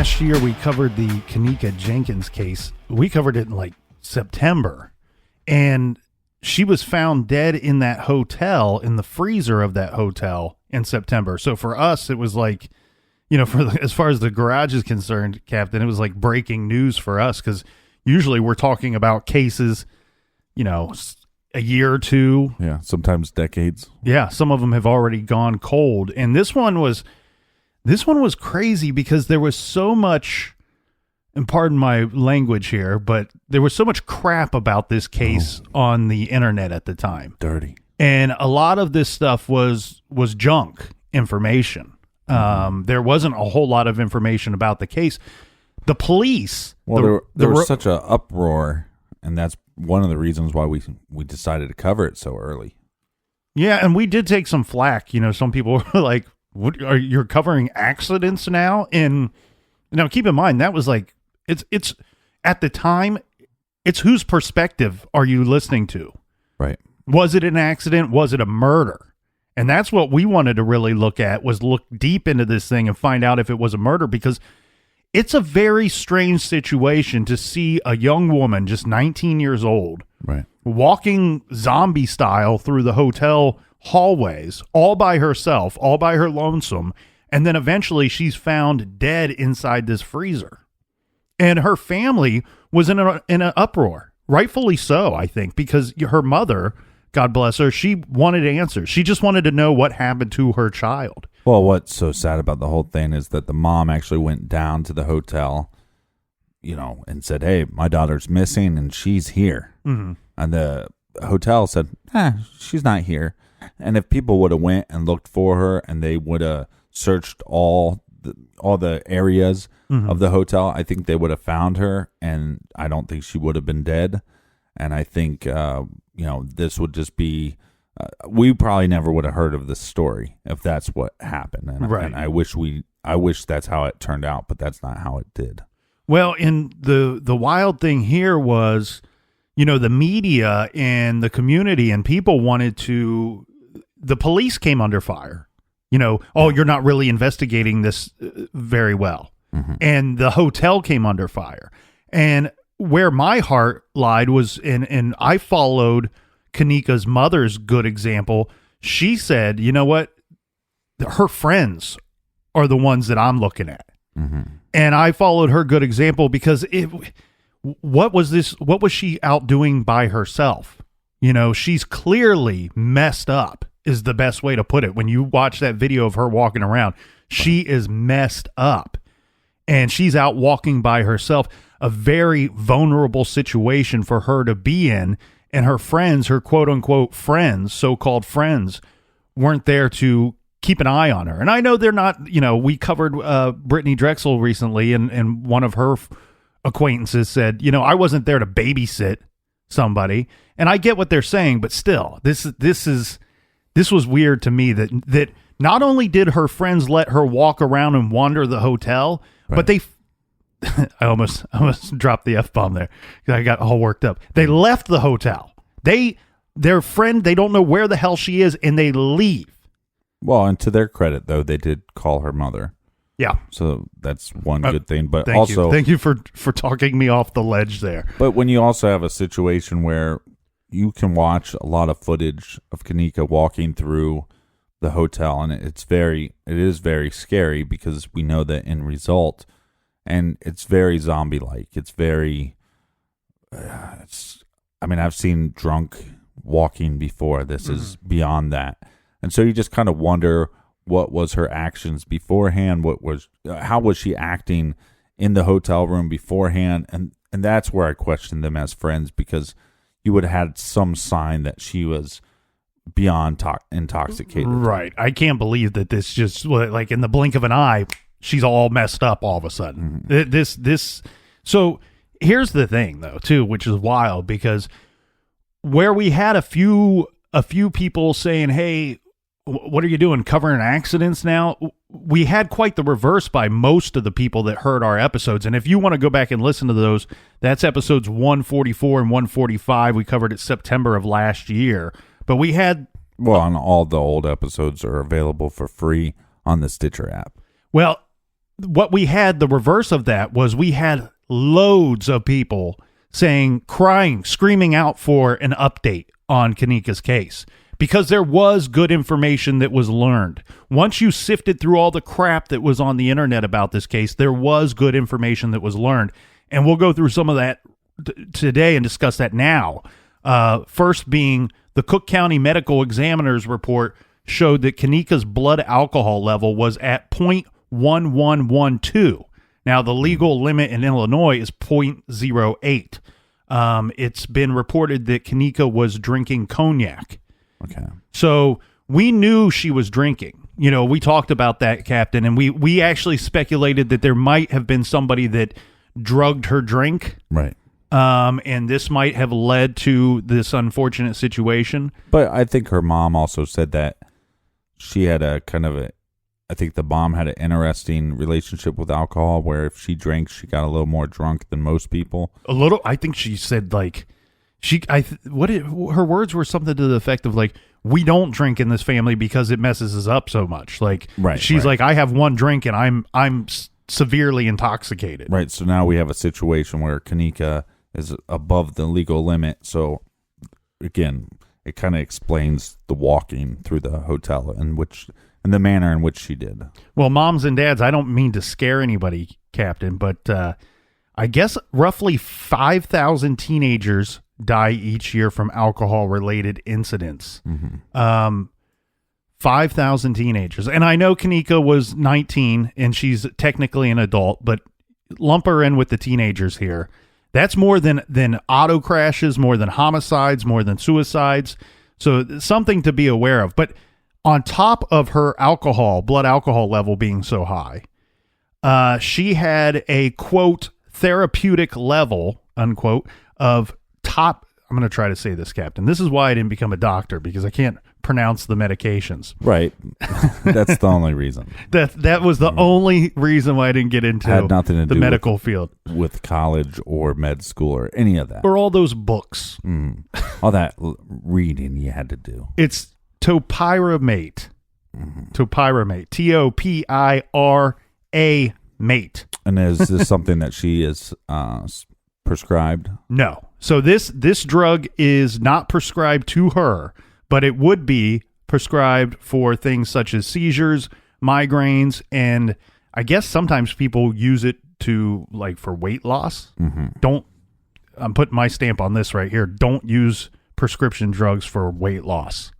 last year we covered the Kenneka Jenkins case. We covered it in like September, and she was found dead in that hotel, in the freezer of that hotel in September. So for us, it was like, as far as the garage is concerned, Captain, it was like breaking news for us, because usually we're talking about cases, a year or two. Yeah, sometimes decades. Yeah, some of them have already gone cold. And this one was crazy because there was so much, and pardon my language here, but there was so much crap about this case on the internet at the time. Dirty. And a lot of this stuff was junk information. There wasn't a whole lot of information about the case. The police. Well, there was such an uproar, and that's one of the reasons why we decided to cover it so early. Yeah, and we did take some flack. Some people were like, "What are you covering accidents now?" And keep in mind that was like it's at the time, it's whose perspective are you listening to? Right. Was it an accident? Was it a murder? And that's what we wanted to really look at, was look deep into this thing and find out if it was a murder, because it's a very strange situation to see a young woman, just 19 years old, right, walking zombie style through the hotel hallways, all by herself, all by her lonesome, and then eventually she's found dead inside this freezer. And her family was in an uproar, rightfully so, I think, because her mother, God bless her, she wanted answers. She just wanted to know what happened to her child. Well, what's so sad about the whole thing is that the mom actually went down to the hotel, and said, "Hey, my daughter's missing and she's here." Mm-hmm. And the hotel said, "She's not here." And if people would have went and looked for her, and they would have searched all the areas of the hotel, I think they would have found her, and I don't think she would have been dead. And I think, this would just be, we probably never would have heard of this story if that's what happened. And, right. And I wish that's how it turned out, but that's not how it did. Well, and the wild thing here was, the media and the community and people wanted to, the police came under fire. You're not really investigating this very well. Mm-hmm. And the hotel came under fire. And where my heart lied was, and I followed Kenneka's mother's good example. She said, "You know what? Her friends are the ones that I'm looking at." Mm-hmm. And I followed her good example because what was she out doing by herself? She's clearly messed up, is the best way to put it. When you watch that video of her walking around, she is messed up, and she's out walking by herself. A very vulnerable situation for her to be in, and her friends, her quote unquote friends, so-called friends, weren't there to keep an eye on her. And I know they're not, we covered Brittany Drexel recently, and one of her acquaintances said, I wasn't there to babysit somebody. And I get what they're saying, but still, this was weird to me that not only did her friends let her walk around and wander the hotel, right, but they I almost dropped the F-bomb there. I got all worked up. They left the hotel. Their friend, they don't know where the hell she is, and they leave. Well, and to their credit, though, they did call her mother. Yeah. So that's one good thing. But thank you for talking me off the ledge there. But when you also have a situation where you can watch a lot of footage of Kenneka walking through the hotel, and it is very scary, because we know that in result, and it's very zombie-like. It's very, I've seen drunk walking before. This is beyond that. And so you just kind of wonder, what was her actions beforehand? How was she acting in the hotel room beforehand? And that's where I question them as friends, because you would have had some sign that she was beyond intoxicated. Right. I can't believe that this just, like, in the blink of an eye, she's all messed up all of a sudden. Mm-hmm. So here's the thing, though, too, which is wild, because where we had a few people saying, "Hey, what are you doing, covering accidents now?" We had quite the reverse by most of the people that heard our episodes. And if you want to go back and listen to those, that's episodes 144 and 145. We covered it September of last year. But we had... and all the old episodes are available for free on the Stitcher app. Well, what we had, the reverse of that was we had loads of people saying, crying, screaming out for an update on Kenneka's case, because there was good information that was learned. Once you sifted through all the crap that was on the internet about this case, there was good information that was learned. And we'll go through some of that today and discuss that now. First being the Cook County Medical Examiner's report showed that Kenneka's blood alcohol level was at 0.1112. Now, the legal limit in Illinois is 0.08. It's been reported that Kenneka was drinking cognac. Okay. So we knew she was drinking. You know, we talked about that, Captain, and we actually speculated that there might have been somebody that drugged her drink. Right. And this might have led to this unfortunate situation. But I think her mom also said that she had I think the mom had an interesting relationship with alcohol, where if she drank, she got a little more drunk than most people. A little. I think she said like, her words were something to the effect of like, we don't drink in this family because it messes us up so much. Like, she's like, I have one drink and I'm severely intoxicated. Right. So now we have a situation where Kenneka is above the legal limit. So again, it kind of explains the walking through the hotel and the manner in which she did. Well, moms and dads, I don't mean to scare anybody, Captain, but I guess roughly 5,000 teenagers die each year from alcohol-related incidents. Mm-hmm. 5,000 teenagers. And I know Kenneka was 19, and she's technically an adult, but lump her in with the teenagers here. That's more than auto crashes, more than homicides, more than suicides. So something to be aware of. But on top of her blood alcohol level being so high, she had a, quote, therapeutic level, unquote, of top. I'm going to try to say this, Captain. This is why I didn't become a doctor, because I can't pronounce the medications. Right. That's the only reason. That was the only reason why I didn't get into had nothing to the do medical field. With college or med school or any of that. Or all those books. All that reading you had to do. It's topiramate. Topiramate. Topira mate. And is this something that she is prescribed? No. So this drug is not prescribed to her, but it would be prescribed for things such as seizures, migraines, and I guess sometimes people use it to, like, for weight loss. I'm putting my stamp on this right here. Don't use prescription drugs for weight loss.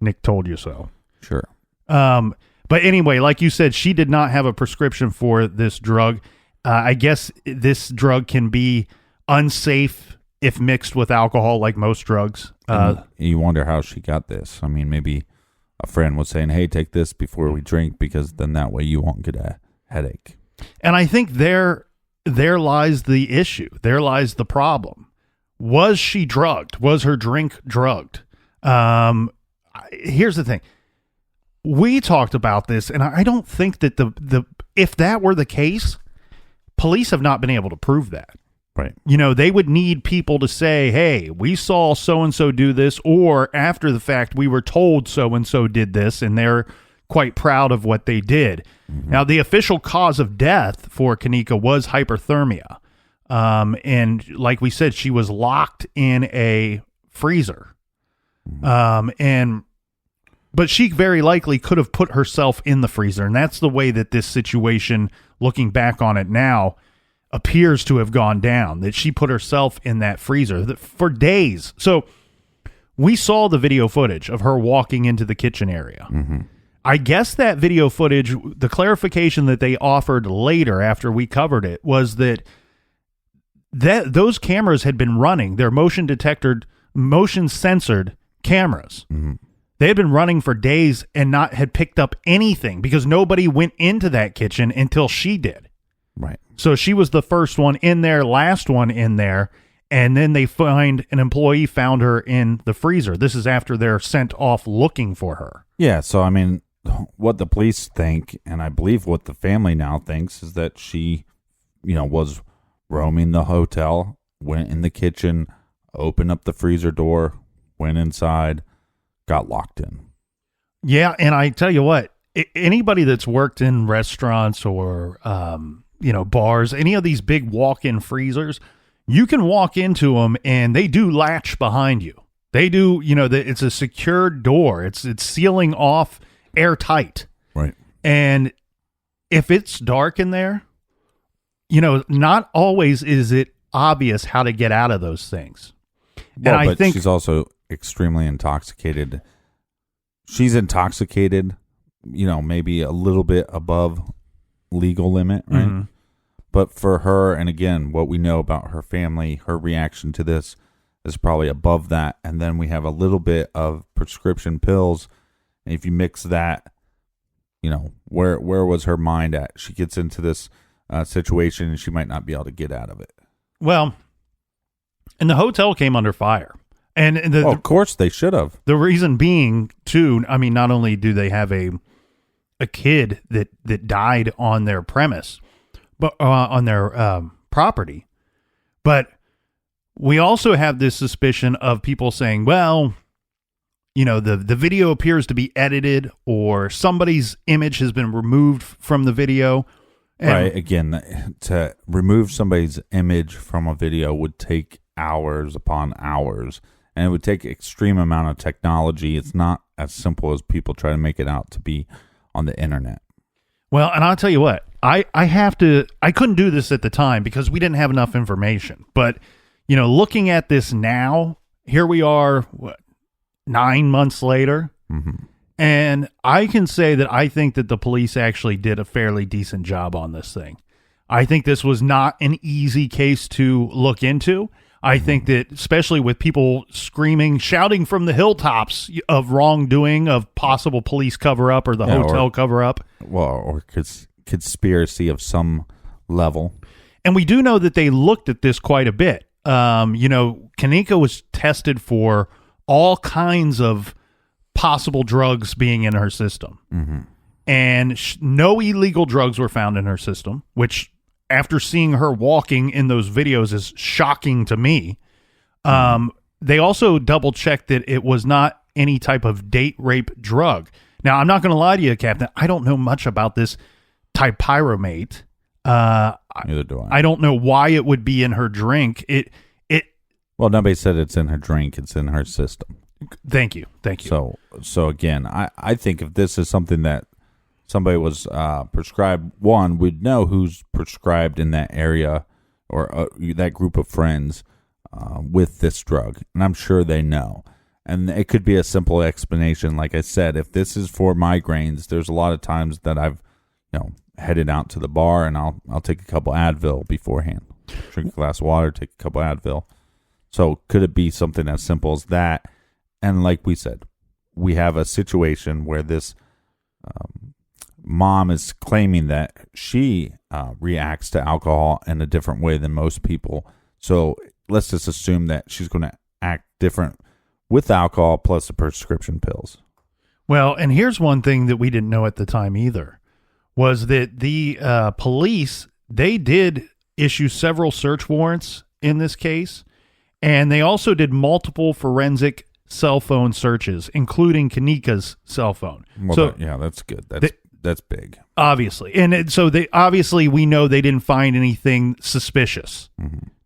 Nick told you so. Sure. But anyway, like you said, she did not have a prescription for this drug. I guess this drug can be unsafe if mixed with alcohol, like most drugs. You wonder how she got this. I mean, maybe a friend was saying, hey, take this before we drink, because then that way you won't get a headache. And I think there lies the issue. There lies the problem. Was she drugged? Was her drink drugged? Here's the thing. We talked about this, and I don't think that if that were the case, police have not been able to prove that. Right. You know, they would need people to say, hey, we saw so-and-so do this, or after the fact, we were told so-and-so did this, and they're quite proud of what they did. Now, the official cause of death for Kenneka was hyperthermia. And like we said, she was locked in a freezer. But she very likely could have put herself in the freezer, and that's the way that this situation, looking back on it now, appears to have gone down, that she put herself in that freezer for days. So we saw the video footage of her walking into the kitchen area. I guess that video footage, the clarification that they offered later after we covered it, was that those cameras had been running. They're motion censored cameras. They had been running for days and had picked up anything, because nobody went into that kitchen until she did. Right. So she was the first one in there, last one in there, and then an employee found her in the freezer. This is after they're sent off looking for her. Yeah, so I mean, what the police think, and I believe what the family now thinks, is that she, was roaming the hotel, went in the kitchen, opened up the freezer door, went inside, got locked in. Yeah, and I tell you what, anybody that's worked in restaurants or, bars, any of these big walk-in freezers, you can walk into them and they do latch behind you. They do, it's a secured door. It's sealing off airtight. Right. And if it's dark in there, not always is it obvious how to get out of those things. Well, and I think she's also extremely intoxicated. She's intoxicated, maybe a little bit above legal limit, right? Mm-hmm. But for her, and again, what we know about her family, her reaction to this is probably above that. And then we have a little bit of prescription pills. And if you mix that, where was her mind at? She gets into this situation and she might not be able to get out of it. Well, and the hotel came under fire. And of course they should have. The reason being, too, I mean, not only do they have a kid that died on their premise, but on their property, but we also have this suspicion of people saying, well, the video appears to be edited or somebody's image has been removed from the video. And right. Again, to remove somebody's image from a video would take hours upon hours, and it would take extreme amount of technology. It's not as simple as people try to make it out to be on the internet. Well, and I'll tell you what, I couldn't do this at the time because we didn't have enough information. But, looking at this now, here we are, 9 months later. Mm-hmm. And I can say that I think that the police actually did a fairly decent job on this thing. I think this was not an easy case to look into. I think that especially with people screaming, shouting from the hilltops of wrongdoing, of possible police cover-up or the hotel cover-up. Well, or conspiracy of some level. And we do know that they looked at this quite a bit. Kenneka was tested for all kinds of possible drugs being in her system. Mm-hmm. And no illegal drugs were found in her system, which after seeing her walking in those videos is shocking to me. They also double checked that it was not any type of date rape drug. Now, I'm not going to lie to you, Captain. I don't know much about this typyromate. Neither do I. I don't know why it would be in her drink. Well, nobody said it's in her drink. It's in her system. Thank you. So again, I think if this is something that somebody was prescribed, one, we'd know who's prescribed in that area or that group of friends with this drug, and I'm sure they know. And it could be a simple explanation. Like I said, if this is for migraines, there's a lot of times that I've headed out to the bar and I'll take a couple Advil beforehand, drink a glass of water, take a couple Advil. So could it be something as simple as that? And like we said, we have a situation where this mom is claiming that she reacts to alcohol in a different way than most people. So let's just assume that she's going to act different with alcohol plus the prescription pills. Well, and here's one thing that we didn't know at the time either, was that the police, they did issue several search warrants in this case, and they also did multiple forensic cell phone searches, including Kenneka's cell phone. Well, that's good. That's big. Obviously. And so we know they didn't find anything suspicious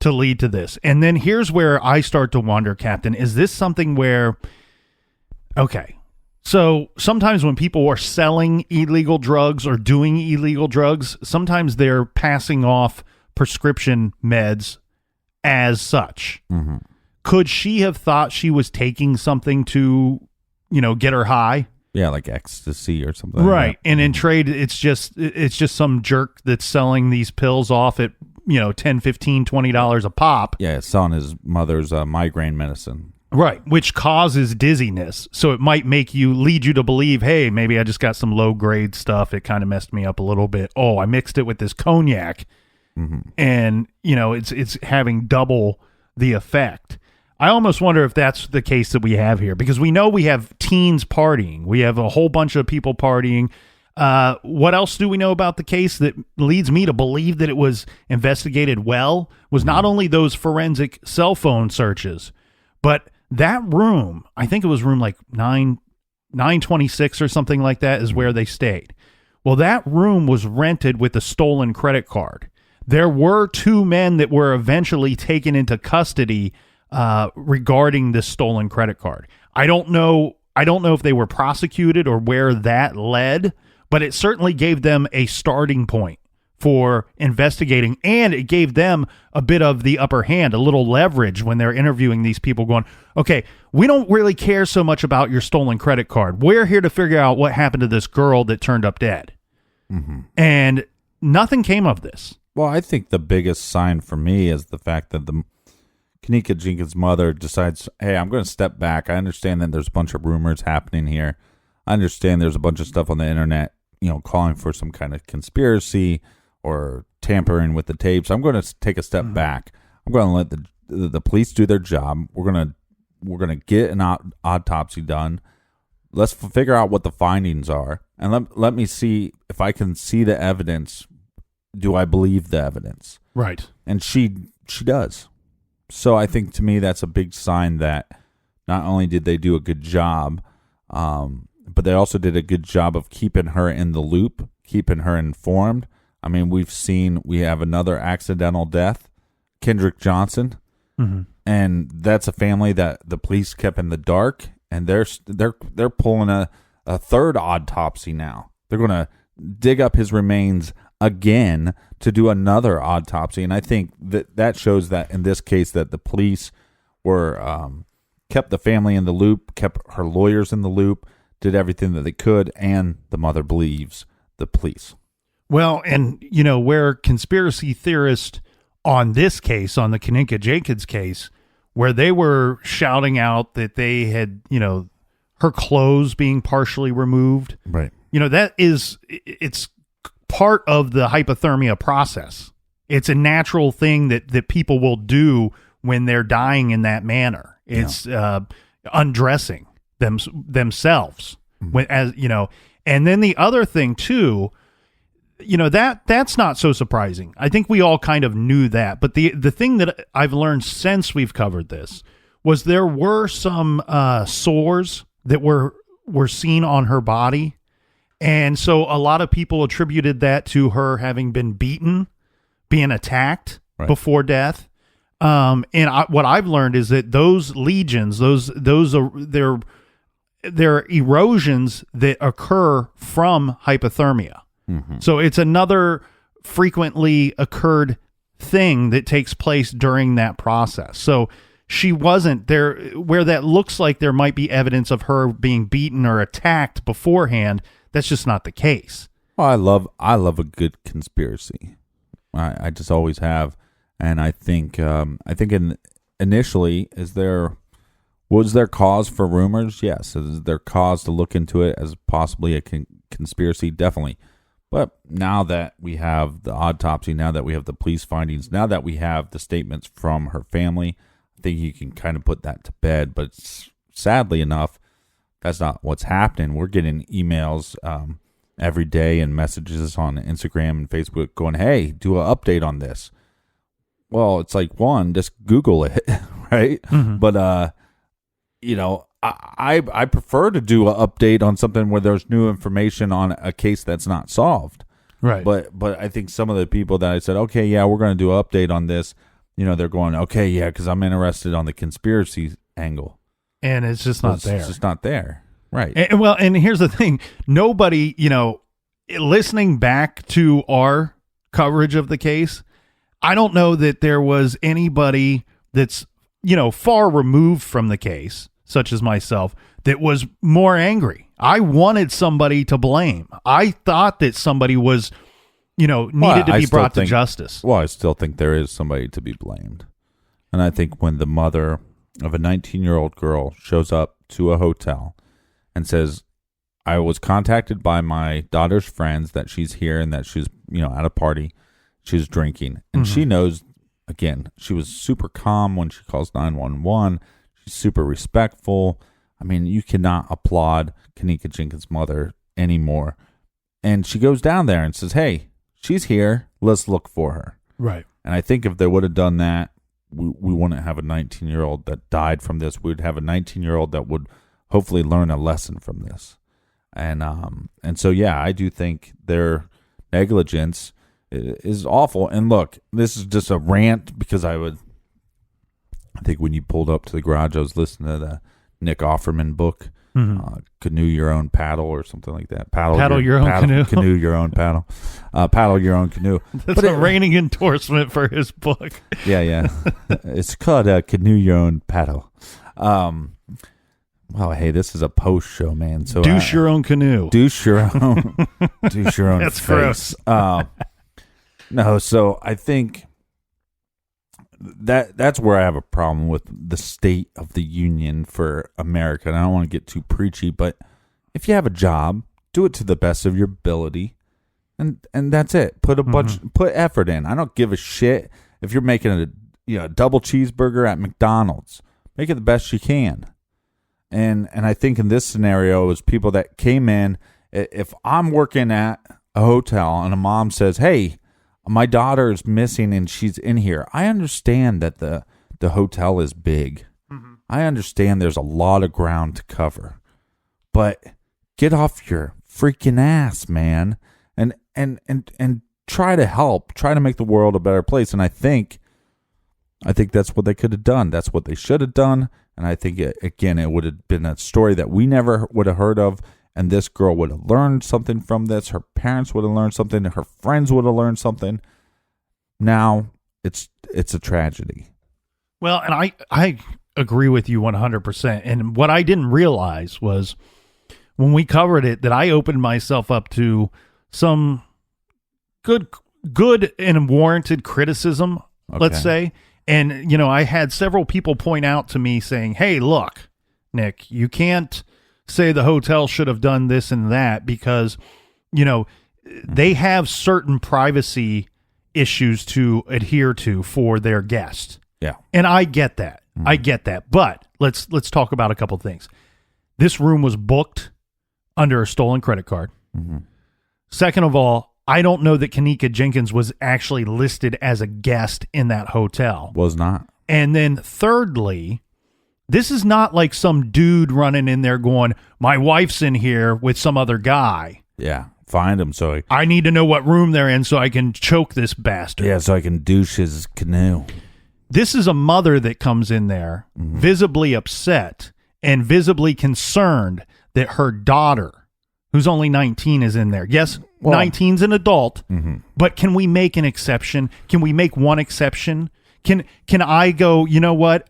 to lead to this. And then here's where I start to wonder, Captain, is this something where, okay, so sometimes when people are selling illegal drugs or doing illegal drugs, sometimes they're passing off prescription meds as such. Mm-hmm. Could she have thought she was taking something to, get her high? Yeah, like ecstasy or something. Right. Like that. And in trade, it's just some jerk that's selling these pills off at, $10, $15, $20 a pop. Yeah, selling his mother's migraine medicine. Right. Which causes dizziness. So it might lead you to believe, hey, maybe I just got some low grade stuff. It kind of messed me up a little bit. Oh, I mixed it with this cognac. Mm-hmm. And, it's having double the effect. I almost wonder if that's the case that we have here, because we know we have teens partying. We have a whole bunch of people partying. What else do we know about the case that leads me to believe that it was investigated well? Was not only those forensic cell phone searches, but that room, I think it was room like 9, 926 or something like that is where they stayed. Well, that room was rented with a stolen credit card. There were 2 men that were eventually taken into custody regarding this stolen credit card. I don't know if they were prosecuted or where that led, but it certainly gave them a starting point for investigating, and it gave them a bit of the upper hand, a little leverage when they're interviewing these people going, okay, we don't really care so much about your stolen credit card. We're here to figure out what happened to this girl that turned up dead. Mm-hmm. And nothing came of this. Well, I think the biggest sign for me is the fact that the Kenneka Jenkins' mother decides, hey, I'm going to step back. I understand that there's a bunch of rumors happening here. I understand there's a bunch of stuff on the internet, calling for some kind of conspiracy or tampering with the tapes. I'm going to take a step back. I'm going to let the police do their job. We're going to get an autopsy done. Let's figure out what the findings are, and let me see if I can see the evidence. Do I believe the evidence? Right. And she does. So I think, to me, that's a big sign that not only did they do a good job, but they also did a good job of keeping her in the loop, keeping her informed. I mean, we have another accidental death, Kendrick Johnson, and that's a family that the police kept in the dark, and they're pulling a third autopsy now. They're going to dig up his remains again to do another autopsy, and I think that shows that in this case that the police were kept the family in the loop, kept her lawyers in the loop, did everything that they could, and the mother believes the police. Well, and, where conspiracy theorists on this case, on the Kenneka Jenkins case, where they were shouting out that they had, her clothes being partially removed. Right. It's part of the hypothermia process. It's a natural thing that people will do when they're dying in that manner. It's undressing themselves. And then the other thing too, that's not so surprising. I think we all kind of knew that. But the thing that I've learned since we've covered this was there were some sores that were seen on her body. And so a lot of people attributed that to her having been beaten, being attacked before death. What I've learned is that those lesions, they're erosions that occur from hypothermia. Mm-hmm. So it's another frequently occurred thing that takes place during that process. So she wasn't there where that looks like there might be evidence of her being beaten or attacked beforehand. That's just not the case. Well, I love a good conspiracy. I just always have, and I think initially, was there cause for rumors? Yes. Is there cause to look into it as possibly a conspiracy? Definitely. But now that we have the autopsy, now that we have the police findings, now that we have the statements from her family, I think you can kind of put that to bed. But sadly enough, that's not what's happening. We're getting emails every day and messages on Instagram and Facebook going, hey, do an update on this. Well, it's like, one, just Google it, right? Mm-hmm. But, I prefer to do an update on something where there's new information on a case that's not solved. Right. But I think some of the people that I said, okay, yeah, we're going to do an update on this, they're going, okay, yeah, because I'm interested on the conspiracy angle. And it's just not there. It's just not there. Right. And here's the thing. Nobody, listening back to our coverage of the case, I don't know that there was anybody that's, far removed from the case, such as myself, that was more angry. I wanted somebody to blame. I thought that somebody was, needed to be brought to justice. Well, I still think there is somebody to be blamed. And I think when the mother of a 19-year-old girl shows up to a hotel and says, I was contacted by my daughter's friends that she's here and that she's, at a party, she's drinking. And she knows, again, she was super calm when she calls 911. She's super respectful. I mean, you cannot applaud Kenneka Jenkins' mother anymore. And she goes down there and says, hey, she's here. Let's look for her. Right. And I think if they would have done that, we wouldn't have a 19-year-old that died from this. We'd have a 19-year-old that would hopefully learn a lesson from this. And so, yeah, I do think their negligence is awful. And look, this is just a rant because I think when you pulled up to the garage, I was listening to the Nick Offerman book, Canoe Your Own Paddle or something like that. Paddle your own canoe. Canoe Your Own Paddle. Paddle Your Own Canoe. That's a reigning endorsement for his book. Yeah. It's called Canoe Your Own Paddle. Well, hey, this is a post show, man. So douche your own canoe. Douche your own. Douche your own. That's face. gross. No, so I think that's where I have a problem with the state of the union for America. And I don't want to get too preachy, but if you have a job, do it to the best of your ability, and that's it. Put put effort in. I don't give a shit if you're making a double cheeseburger at McDonald's. Make it the best you can. And I think in this scenario, it was people that came in. If I'm working at a hotel and a mom says, "Hey, my daughter is missing and she's in here," I understand that the hotel is big. I understand there's a lot of ground to cover, but get off your freaking ass, man, and try to help, try to make the world a better place. And I think that's what they could have done. That's what they should have done. And I think, it would have been a story that we never would have heard of. And this girl would have learned something from this. Her parents would have learned something. Her friends would have learned something. Now it's a tragedy. Well, and I agree with you 100%. And what I didn't realize was when we covered it that I opened myself up to some good and warranted criticism, let's say. And, I had several people point out to me saying, "Hey, look, Nick, you can't say the hotel should have done this and that because, they have certain privacy issues to adhere to for their guests." Yeah. And I get that. I get that. But let's talk about a couple things. This room was booked under a stolen credit card. Second of all, I don't know that Kenneka Jenkins was actually listed as a guest in that hotel. Was not. And then thirdly, this is not like some dude running in there going, "My wife's in here with some other guy." Yeah. Find him. So I need to know what room they're in so I can choke this bastard. Yeah, so I can douche his canoe. This is a mother that comes in there visibly upset and visibly concerned that her daughter, who's only 19, is in there. Yes, 19's an adult, but can we make an exception? Can we make one exception? Can I go, you know what?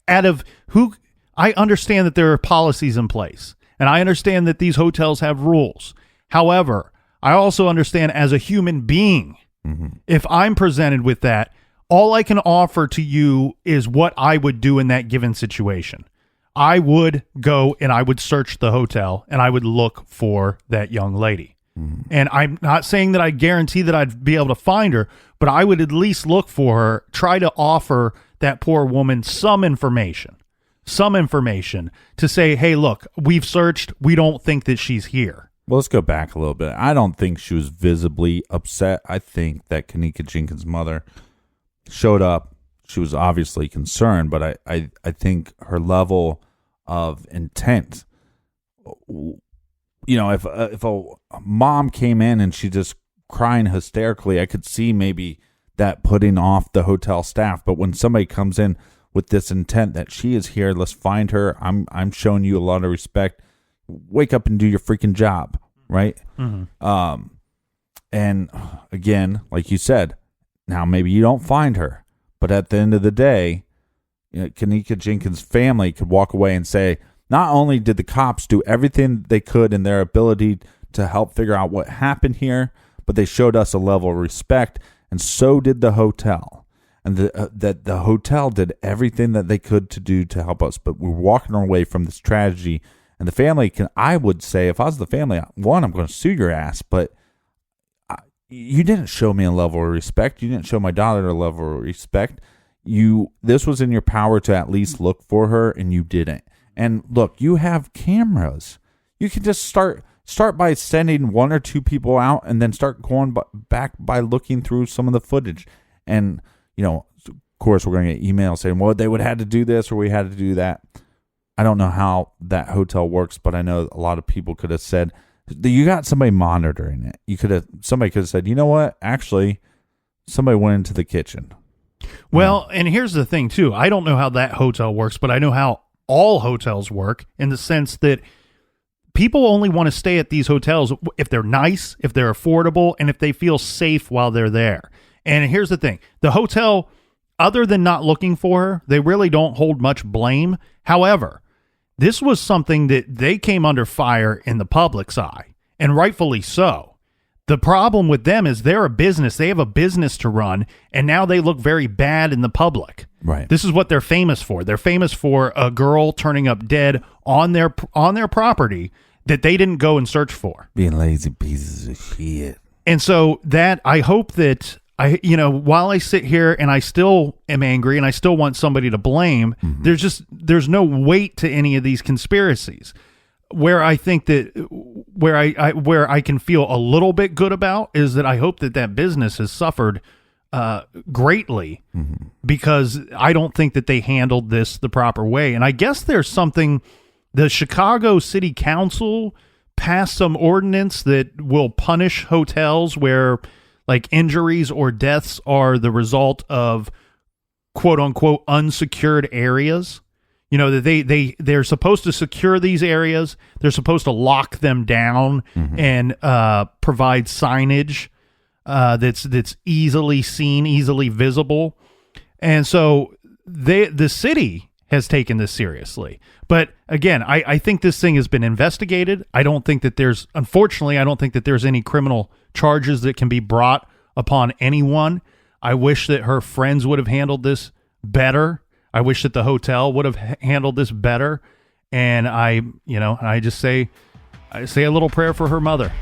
I understand that there are policies in place, and I understand that these hotels have rules. However, I also understand as a human being, if I'm presented with that, all I can offer to you is what I would do in that given situation. I would go and I would search the hotel and I would look for that young lady. And I'm not saying that I guarantee that I'd be able to find her, but I would at least look for her, try to offer that poor woman some information to say, "Hey, look, we've searched. We don't think that she's here." Well, let's go back a little bit. I don't think she was visibly upset. I think that Kenneka Jenkins' mother showed up. She was obviously concerned, but I think her level of intent, if a mom came in and she just crying hysterically, I could see maybe that putting off the hotel staff. But when somebody comes in with this intent that she is here, let's find her. I'm showing you a lot of respect. Wake up and do your freaking job, right? And again, like you said, now maybe you don't find her, but at the end of the day, Kenneka Jenkins' family could walk away and say, not only did the cops do everything they could in their ability to help figure out what happened here, but they showed us a level of respect, and so did the hotel. And that the hotel did everything that they could to do to help us, but we're walking away from this tragedy. And the family I would say, if I was the family, one, I'm going to sue your ass, but you didn't show me a level of respect. You didn't show my daughter a level of respect. This was in your power to at least look for her, and you didn't. And look, you have cameras. You can just start by sending one or two people out, and then start going back by looking through some of the footage. And of course, we're going to get emails saying, "Well, they would have had to do this or we had to do that." I don't know how that hotel works, but I know a lot of people could have said, you got somebody monitoring it. Somebody could have said, you know what? Actually, somebody went into the kitchen. Well, and here's the thing too. I don't know how that hotel works, but I know how all hotels work in the sense that people only want to stay at these hotels if they're nice, if they're affordable, and if they feel safe while they're there. And here's the thing. The hotel, other than not looking for her, they really don't hold much blame. However, this was something that they came under fire in the public's eye, and rightfully so. The problem with them is they're a business. They have a business to run, and now they look very bad in the public. Right. This is what they're famous for. They're famous for a girl turning up dead on their property that they didn't go and search for. Being lazy pieces of shit. And so that I hope that while I sit here and I still am angry and I still want somebody to blame, there's no weight to any of these conspiracies. Where I think that where I can feel a little bit good about is that I hope that business has suffered greatly because I don't think that they handled this the proper way. And I guess there's something, the Chicago City Council passed some ordinance that will punish hotels where like injuries or deaths are the result of quote unquote unsecured areas. You know, that they're supposed to secure these areas. They're supposed to lock them down and provide signage that's easily seen, easily visible. And so the city has taken this seriously. But again, I think this thing has been investigated. I don't think that there's any criminal charges that can be brought upon anyone. I wish that her friends would have handled this better. I wish that the hotel would have handled this better. And I say a little prayer for her mother.